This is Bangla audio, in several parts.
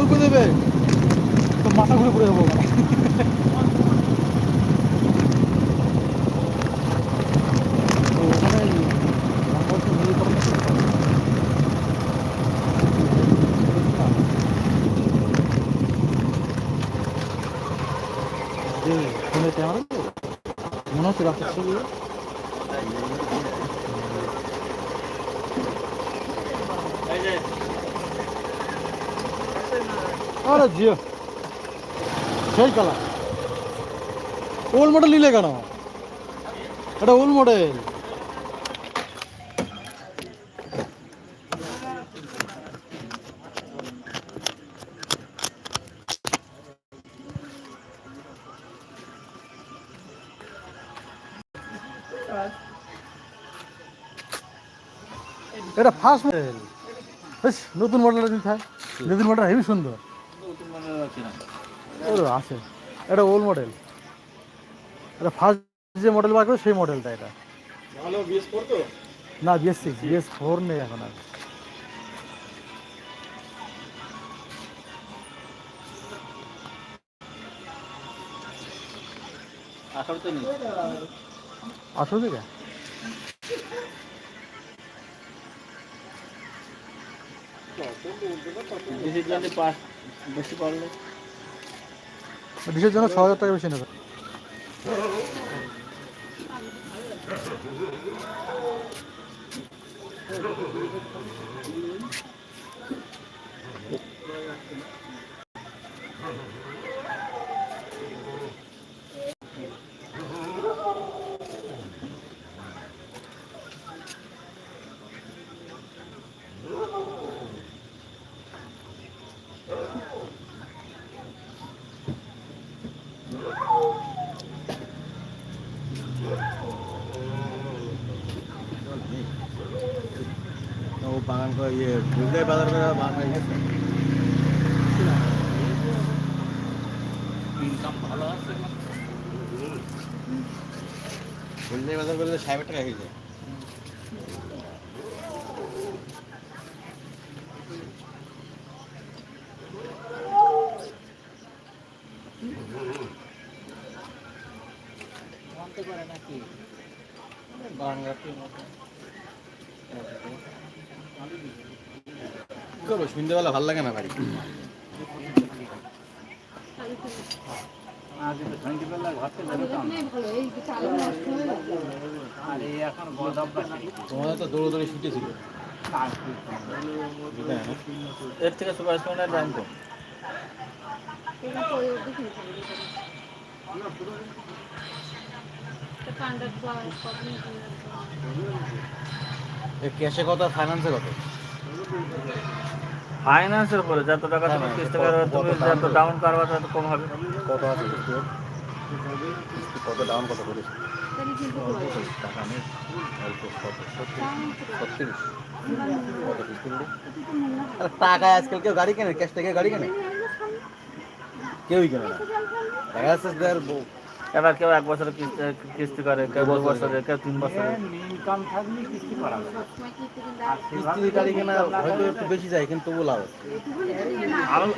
করে দেবে তো মাথা ঘুরে পড়ে যাবো ওখানে। তো ওখানে বাংলাদেশের মেরুকরণে খুব ভালো। যে ফোনের ক্যামেরা তো মনে হচ্ছে রাস্তার ছবি। আরে জিও সেই কালার ওল্ড মডেল নিলে কেন? এটা ওল্ড মডেল। এটা ফার্স্ট মডেল। নতুন মডেলটা দিতে হয়। নতুন মডেল হেবি সুন্দর। ও আছে এটা ওল্ড মডেল। এটা ফার্স্ট যে মডেল বার করে সেই মডেলটা এটা। ভালো BS4 তো? না BS6 BS4 নেই এখন আর। আসলে নেই। আসো থেকে বেশি পারলে ডিসের জন্য ৬,০০০ টাকা বেশি নেবে। ও বাগান করে ইয়ে বুঝলে বাজার করে বাগান গেছে ইনকাম ভালো আছে বুঝলে বাজার করে ৬০ টাকা হয়ে যায় মানতে পারে নাকি বাংলাতে মতো করবো সন্ধ্যেবেলা ভালো লাগে না বাড়ি তোমাদের তো দৌড়দৌড়ি ছুটে ছিল এর থেকে সুপার স্টোনের দাম কম ক্যাশে কত ফাইন্যান্সে কত ফাইন্যান্সের উপরে যত টাকা তুমি কিস্তি করবে তুমি যত ডাউন করবে তত কম হবে। কত আছে কত ডাউন কত করেছে টাকা নেই অল্প কত 36 কত কিস্তি টাকায় আজকাল কেউ গাড়ি কেনে ক্যাশ থেকে গাড়ি কেনে কেউই কেনে না দেখা যাচ্ছে এবার কেউ 1 বছরের কিস্তি করে, কেউ 2 বছরে, কেউ 3 বছরে। ইনকাম থাকলে কিস্তি করা যায় কিস্তি গাড়ি কেনা হয়তো একটু বেশি যায় কিন্তু তবু লাভ আছে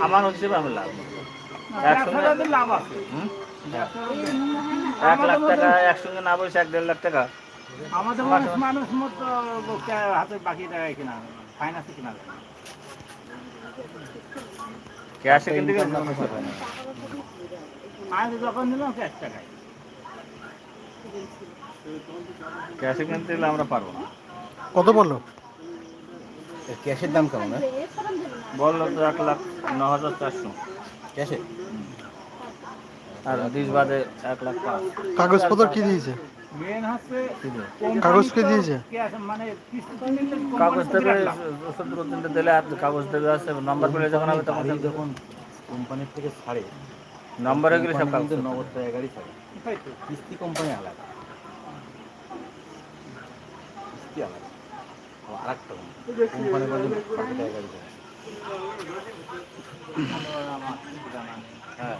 আমার হিসেবে আমি লাভ একসঙ্গে লাভ আছে 1 লাখ টাকা একসঙ্গে না বসে 1-1.5 লাখ টাকা আমাদের মানুষ মতো হাতে বাকি টাকা কিনা ফাইন্যান্সে কিনা যায় ক্যাশে কিনতে গেলে আমি যখন নিলাম ক্যাশ টাকায় ক্যাশে কিনতে গেলে আমরা পারবো না। কত বললো ক্যাশের দাম কেমন বললো তো 1,09,400 ক্যাশে আর 20 বাদে 1,05,000। কাগজপত্র কি দিয়েছে? মেন হচ্ছে কাগজ কে দিয়েছে? মানে কাগজ দেবে 17 দিলে আর কাগজ দেবে আছে নাম্বার পেলে যখন হবে তখন যখন কোম্পানির থেকে ছাড়ে নাম্বারে গেলে সব কাগজ নগদ টাকা গাড়ি ছাড়ে কিস্তি কোম্পানি আলাদা কিস্তি আলাদা আর একটা কোম্পানি বলে টাকা গাড়ি ছাড়ে হ্যাঁ